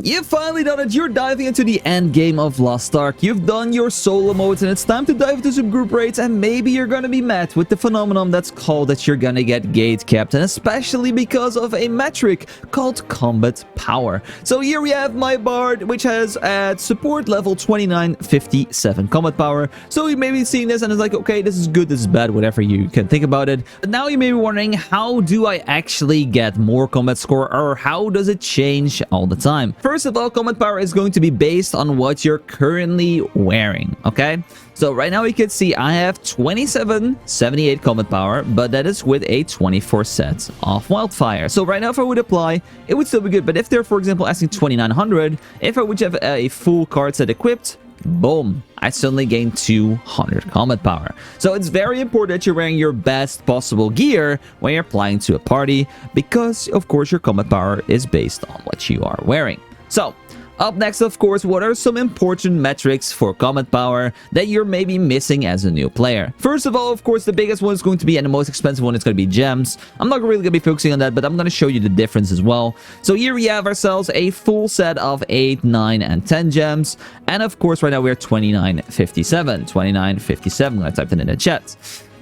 You've finally done it. You're diving into the end game of Lost Ark. You've done your solo modes and it's time to dive into some group raids, and maybe you're gonna be met with the phenomenon that's called that you're gonna get gate capped, and especially because of a metric called combat power. So here we have my bard, which has at support level 2957 combat power. So you may be seeing this and it's like, okay, this is good, this is bad, whatever you can think about it. But now you may be wondering, how do I actually get more combat score, or how does it change all the time? First of all, combat power is going to be based on what you're currently wearing, okay? So right now you can see I have 2778 combat power, but that is with a 24 set of wildfire. So right now if I would apply, it would still be good. But if they're, for example, asking 2900, if I would have a full card set equipped, boom, I suddenly gain 200 combat power. So it's very important that you're wearing your best possible gear when you're applying to a party, because of course your combat power is based on what you are wearing. So, up next, of course, what are some important metrics for combat power that you're maybe missing as a new player? First of all, of course, the biggest one is going to be, and the most expensive one is going to be gems. I'm not really going to be focusing on that, but I'm going to show you the difference as well. So here we have ourselves a full set of 8, 9, and 10 gems. And of course, right now we're 2957. 2957, I'm going to type that in the chat.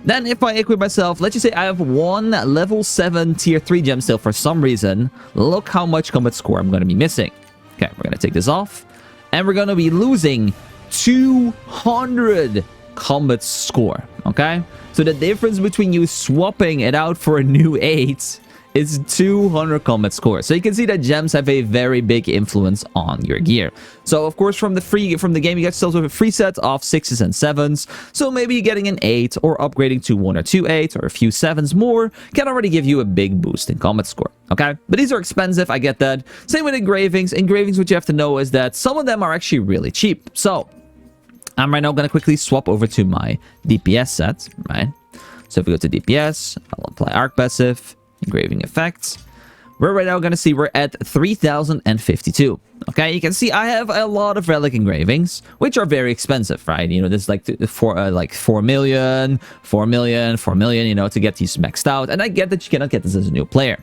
Then if I equip myself, let's just say I have one level 7 tier 3 gem still for some reason. Look how much combat score I'm going to be missing. Okay, we're going to take this off. And we're going to be losing 200 combat score. Okay? So the difference between you swapping it out for a new 8 is 200 combat score. So you can see that gems have a very big influence on your gear. So of course from the game you get yourself a free set of 6s and 7s. So maybe you're getting an 8 or upgrading to 1 or 2 8s or a few 7s more can already give you a big boost in combat score. Okay? But these are expensive, I get that. Same with engravings. Engravings, what you have to know is that some of them are actually really cheap. So I'm right now going to quickly swap over to my DPS set, right? So if we go to DPS, I'll apply arc passive, engraving effects. We're right now going to see we're at 3052. Okay, you can see I have a lot of relic engravings, which are very expensive, right? You know, this is like 4 million, 4 million, 4 million, you know, to get these maxed out. And I get that you cannot get this as a new player.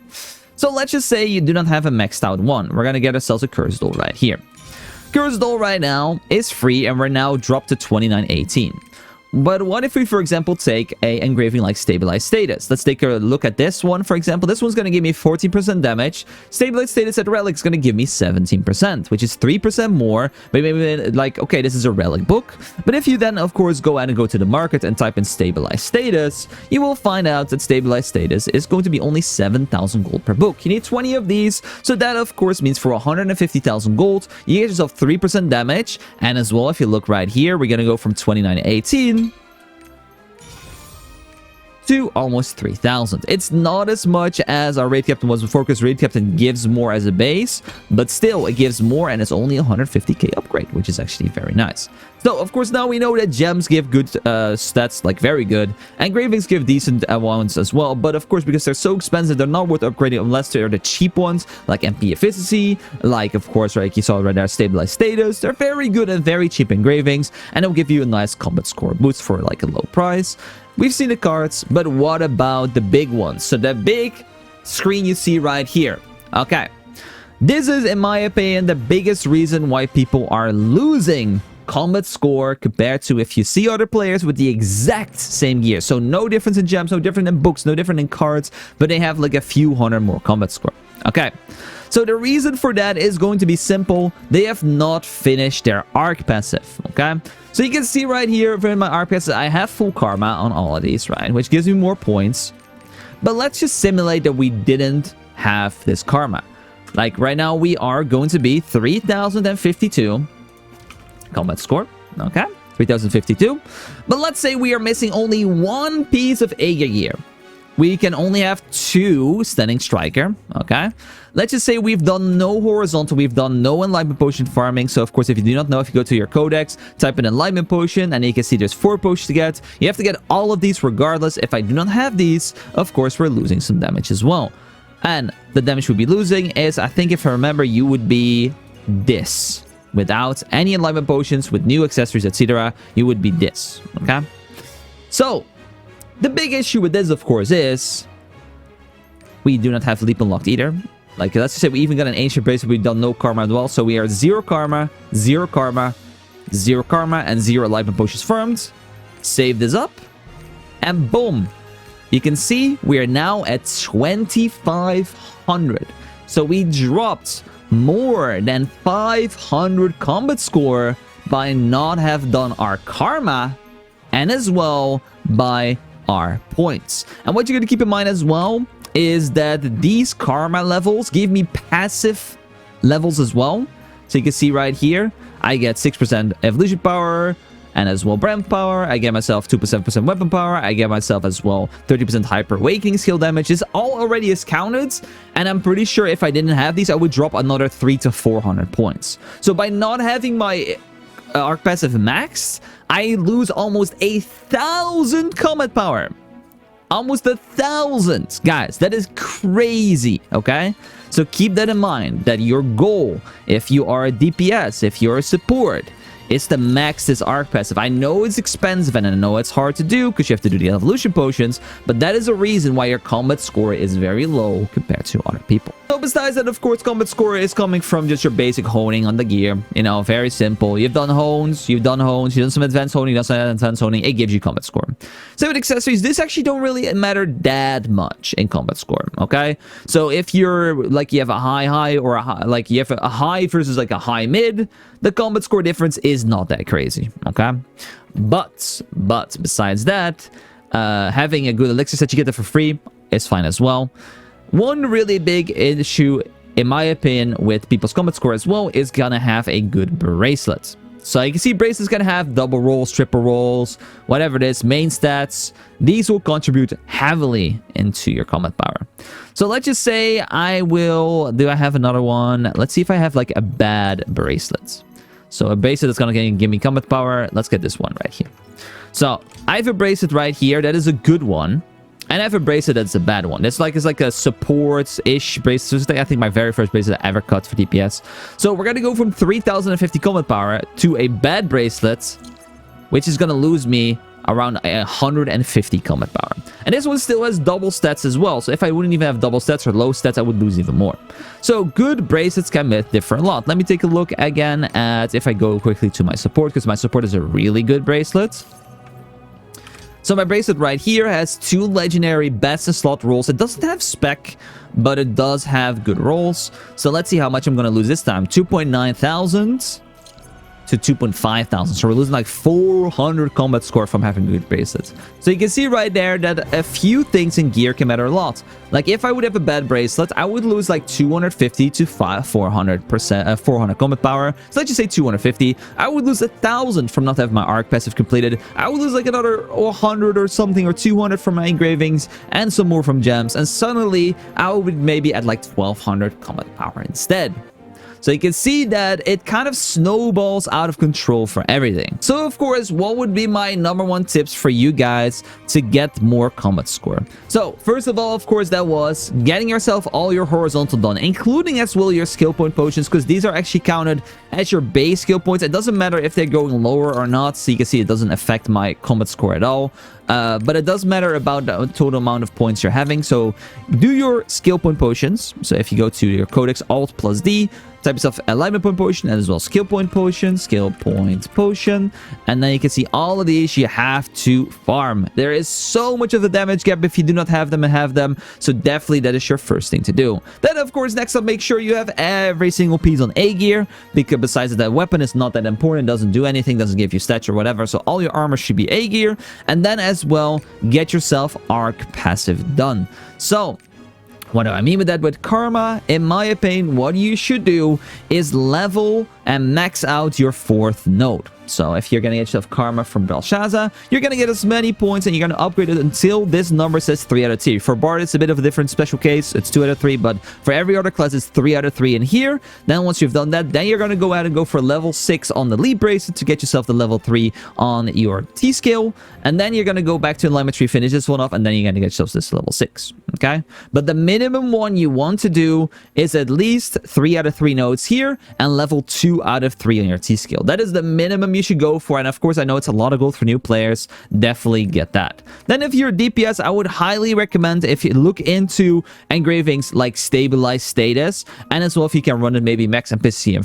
So let's just say you do not have a maxed out one. We're going to get ourselves a cursed doll right here. Cursed doll right now is free, and we're now dropped to 2918. But what if we, for example, take a engraving like Stabilized Status? Let's take a look at this one, for example. This one's going to give me 14% damage. Stabilized Status at Relic is going to give me 17%, which is 3% more. But maybe like, okay, this is a Relic book. But if you then, of course, go out and go to the market and type in Stabilized Status, you will find out that Stabilized Status is going to be only 7,000 gold per book. You need 20 of these. So that, of course, means for 150,000 gold, you get yourself 3% damage. And as well, if you look right here, we're going to go from 2918 to almost 3,000. It's not as much as our Raid Captain was before, because Raid Captain gives more as a base, but still, it gives more, and it's only 150k upgrade, which is actually very nice. So, of course, now we know that gems give good stats, like very good. Engravings give decent ones as well, but of course, because they're so expensive, they're not worth upgrading unless they're the cheap ones, like MP Efficiency, like, of course, like you saw right there, Stabilized Status. They're very good and very cheap engravings, and it'll give you a nice combat score boost for, like, a low price. We've seen the cards, but what about the big ones? So the big screen you see right here. Okay. This is, in my opinion, the biggest reason why people are losing combat score compared to if you see other players with the exact same gear. So no difference in gems, no different in books, no different in cards, but they have like a few hundred more combat score. Okay. So the reason for that is going to be simple. They have not finished their arc passive, okay? So you can see right here in my arc passive, I have full karma on all of these, right? Which gives me more points. But let's just simulate that we didn't have this karma. Like right now, we are going to be 3052 combat score, okay? 3052. But let's say we are missing only one piece of Aegir gear. We can only have 2 Standing Striker, okay? Let's just say we've done no horizontal, we've done no enlightenment potion farming. So, of course, if you do not know, if you go to your codex, type in enlightenment potion, and you can see there's 4 potions to get. You have to get all of these regardless. If I do not have these, of course, we're losing some damage as well. And the damage we'd be losing is, I think if I remember, you would be this. Without any enlightenment potions, with new accessories, etc., you would be this, okay? So, the big issue with this, of course, is we do not have leap unlocked either. Like, let's just say we even got an ancient bracelet, we've done no karma as well. So we are 0 karma, 0 karma, 0 karma, and 0 enlightenment potions farmed. Save this up, and boom. You can see we are now at 2,500. So we dropped more than 500 combat score by not have done our karma, and as well by our points. And what you're going to keep in mind as well is that these karma levels give me passive levels as well. So you can see right here, I get 6% evolution power, and as well brand power. I get myself 2% weapon power. I get myself as well 30% hyper awakening skill damage. This all already is counted, and I'm pretty sure if I didn't have these, I would drop another 300 to 400 points. So by not having my arc passive maxed, I lose almost 1,000 combat power. Almost 1,000, guys. That is crazy, okay? So keep that in mind, that your goal, if you are a DPS, if you're a support, is to max this arc passive. I know it's expensive and I know it's hard to do because you have to do the evolution potions, but that is a reason why your combat score is very low compared to other people. So besides that, of course, combat score is coming from just your basic honing on the gear. You know, very simple. You've done hones, you've done some advanced honing, you've done some advanced honing, it gives you combat score. So with accessories, this actually don't really matter that much in combat score, okay? So if you're, like, you have a high or a high, like you have a high versus like a high mid, the combat score difference is not that crazy, okay? But besides that, having a good elixir that you get that for free is fine as well. One really big issue, in my opinion, with people's combat score as well is gonna have a good bracelet. So you can see bracelets can have double rolls, triple rolls, whatever it is, main stats. These will contribute heavily into your combat power. So let's just say do I have another one? Let's see if I have like a bad bracelet. So a bracelet that's gonna give me combat power. Let's get this one right here. So I have a bracelet right here that is a good one. And I have a bracelet that's a bad one. It's like a support-ish bracelet. I think my very first bracelet I ever cut for DPS. So we're going to go from 3,050 combat power to a bad bracelet, which is going to lose me around 150 combat power. And this one still has double stats as well. So if I wouldn't even have double stats or low stats, I would lose even more. So good bracelets can differ a lot. Let me take a look again at if I go quickly to my support, because my support is a really good bracelet. So my bracelet right here has 2 legendary best in slot rolls. It doesn't have spec, but it does have good rolls. So let's see how much I'm going to lose this time. 2,900 to 2,500. So we're losing like 400 combat score from having good bracelets. So you can see right there that a few things in gear can matter a lot. Like if I would have a bad bracelet, I would lose like 250 to 400 combat power. So let's just say 250. I would lose 1,000 from not having my arc passive completed. I would lose like another 100 or something, or 200 from my engravings, and some more from gems. And suddenly I would maybe at like 1,200 combat power instead. So you can see that it kind of snowballs out of control for everything. So of course, what would be my #1 tips for you guys to get more combat score? So first of all, of course, that was getting yourself all your horizontal done, including as well your skill point potions, because these are actually counted as your base skill points. It doesn't matter if they're going lower or not. So you can see it doesn't affect my combat score at all. But it does matter about the total amount of points you're having. So do your skill point potions. So if you go to your codex, Alt plus D, type yourself alignment point potion, and as well skill point potion, and then you can see all of these you have to farm. There is so much of the damage gap if you do not have them and have them. So definitely that is your first thing to do. Then of course, next up, make sure you have every single piece on Aegir, because besides that weapon is not that important, doesn't do anything, doesn't give you stats or whatever. So all your armor should be Aegir, and then as well get yourself arc passive done. So what do I mean with that? With karma, in my opinion, what you should do is level and max out your 4th node. So if you're going to get yourself karma from Brelshaza, you're going to get as many points, and you're going to upgrade it until this number says 3 out of 3. For Bard, it's a bit of a different special case. It's 2 out of 3, but for every other class, it's 3 out of 3 in here. Then once you've done that, then you're going to go out and go for level 6 on the lead bracelet to get yourself the level 3 on your T-skill. And then you're going to go back to alignment tree, finish this one off, and then you're going to get yourself this level 6. Okay? But the minimum one you want to do is at least 3 out of 3 nodes here and level 2 out of 3 on your T skill. That is the minimum you should go for, and of course I know it's a lot of gold for new players. Definitely get that. Then if you're DPS, I would highly recommend if you look into engravings like stabilized status, and as well if you can run it maybe max efficiency and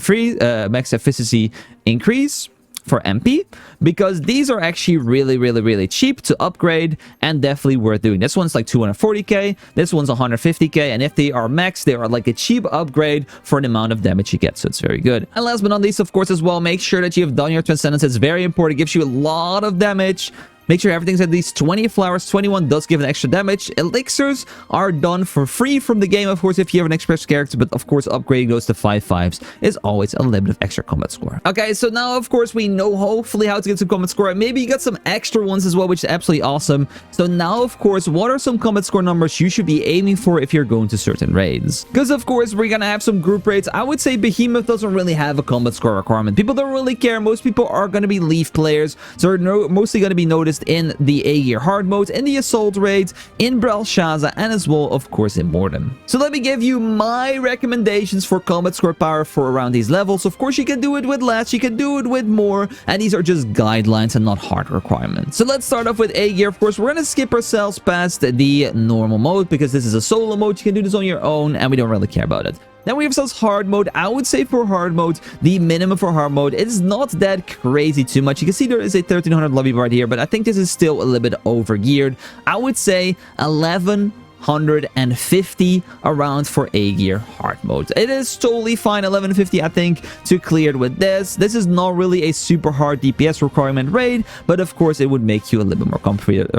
max efficiency increase for MP, because these are actually really cheap to upgrade and definitely worth doing. This one's like 240k, this one's 150k, and if they are max, they are like a cheap upgrade for the amount of damage you get, so it's very good. And last but not least, of course, as well, make sure that you have done your transcendence. It's very important. It gives you a lot of damage. Make sure everything's at least 20 flowers. 21 does give an extra damage. Elixirs are done for free from the game, of course, if you have an express character. But, of course, upgrading those to 5/5s is always a little bit of extra combat score. Okay, so now, of course, we know hopefully how to get some combat score. And maybe you got some extra ones as well, which is absolutely awesome. So now, of course, what are some combat score numbers you should be aiming for if you're going to certain raids? Because, of course, we're going to have some group raids. I would say Behemoth doesn't really have a combat score requirement. People don't really care. Most people are going to be Leaf players. So they're mostly going to be noticed in the Aegir hard mode, in the assault raids, in Brelshaza, and as well, of course, in Mordum. So let me give you my recommendations for combat score power for around these levels. Of course, you can do it with less, you can do it with more, and these are just guidelines and not hard requirements. So let's start off with Aegir. Of course, we're going to skip ourselves past the normal mode because this is a solo mode. You can do this on your own, and we don't really care about it. Then we have ourselves hard mode. I would say for hard mode, the minimum for hard mode is not that crazy too much. You can see there is a 1300 lobby bar here, but I think this is still a little bit over geared. I would say 1150 around for Aegir hard mode. It is totally fine, 1150 I think, to clear it with this. This is not really a super hard DPS requirement raid, but of course it would make you a little bit more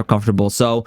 comfortable. So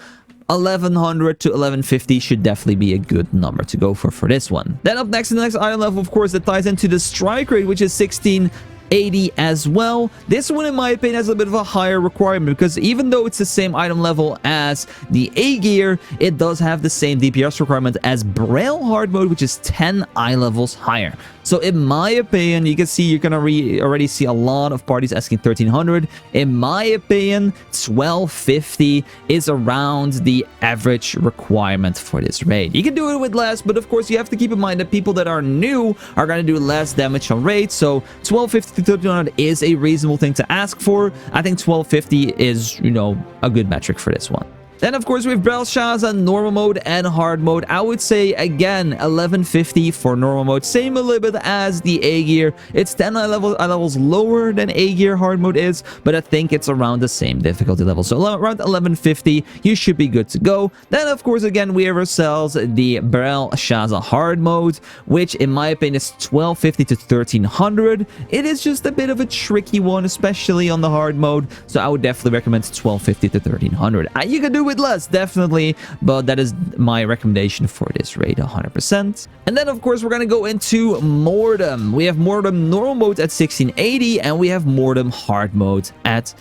1100 to 1150 should definitely be a good number to go for this one. Then up next in the next item level, of course, that ties into the strike rate, which is 1680 as well. This one, in my opinion, has a bit of a higher requirement because even though it's the same item level as the Aegir, it does have the same DPS requirement as Braille hard mode, which is 10 eye levels higher. So in my opinion, you can see you're gonna already see a lot of parties asking 1300. In my opinion, 1250 is around the average requirement for this raid. You can do it with less, but of course you have to keep in mind that people that are new are gonna do less damage on raids. So 1250 to 1300 is a reasonable thing to ask for. I think 1250 is, you know, a good metric for this one. Then, of course, we have Brelshaza, normal mode, and hard mode. I would say, again, 1150 for normal mode. Same a little bit as the Aegir. It's 10 levels lower than Aegir hard mode is, but I think it's around the same difficulty level. So around 1150, you should be good to go. Then, of course, again, we have ourselves the Brelshaza hard mode, which, in my opinion, is 1250 to 1300. It is just a bit of a tricky one, especially on the hard mode. So I would definitely recommend 1250 to 1300. You can do with less, definitely, but that is my recommendation for this raid, 100%. And then, of course, we're going to go into Mordum. We have Mordum normal mode at 1680, and we have Mordum hard mode at,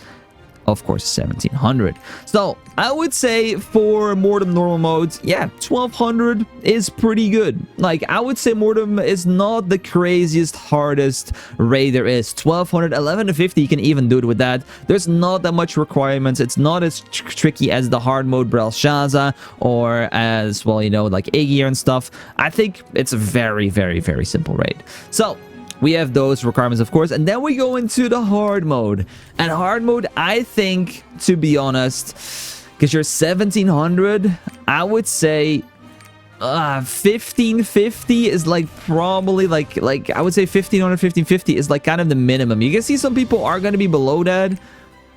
of course, 1700. So I would say for Mordum normal mode, yeah, 1200 is pretty good. Like, I would say Mordum is not the craziest, hardest raid there is. 1200, 1150, you can even do it with that. There's not that much requirements. It's not as tricky as the hard mode Brelshaza or as, well, you know, like Aegir and stuff. I think it's a very simple raid. So we have those requirements, of course, and then we go into the hard mode. And hard mode, I think, to be honest, because you're 1700, I would say 1550 is like probably like I would say 1500, 1550 is like kind of the minimum. You can see some people are going to be below that,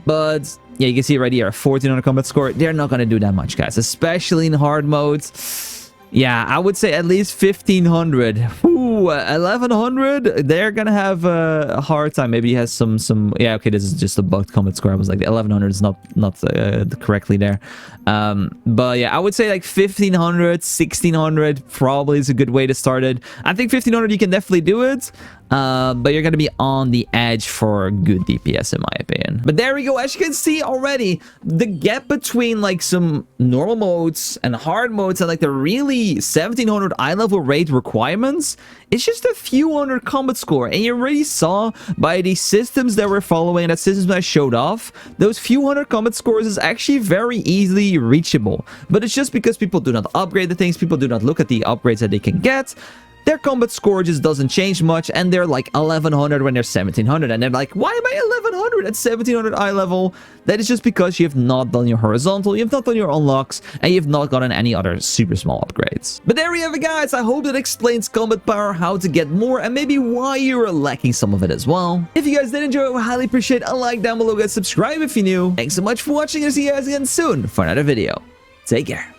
but yeah, you can see right here, 1400 combat score. They're not going to do that much, guys, especially in hard modes. Yeah, I would say at least 1500. Ooh, 1100. They're gonna have a hard time. Maybe he has some. Yeah, okay, this is just a bugged combat score. I was like, 1100 is not correctly there. But yeah, I would say like 1500, 1600 probably is a good way to start it. I think 1500 you can definitely do it. but you're gonna be on the edge for good DPS in my opinion. But there we go. As you can see already, the gap between like some normal modes and hard modes and like the really 1700 eye level raid requirements, it's just a few hundred combat score. And you already saw by the systems that we're following, that systems that I showed off, those few hundred combat scores is actually very easily reachable. But it's just because people do not upgrade the things, people do not look at the upgrades that they can get. Their combat score just doesn't change much, and they're like 1100 when they're 1700, and they're like, why am I 1100 at 1700 eye level? That is just because you have not done your horizontal, you have not done your unlocks, and you have not gotten any other super small upgrades. But there we have it, guys. I hope that explains combat power, how to get more, and maybe why you're lacking some of it as well. If you guys did enjoy it, I highly appreciate a like down below, guys. Subscribe if you're new. Thanks so much for watching, and see you guys again soon for another video. Take care.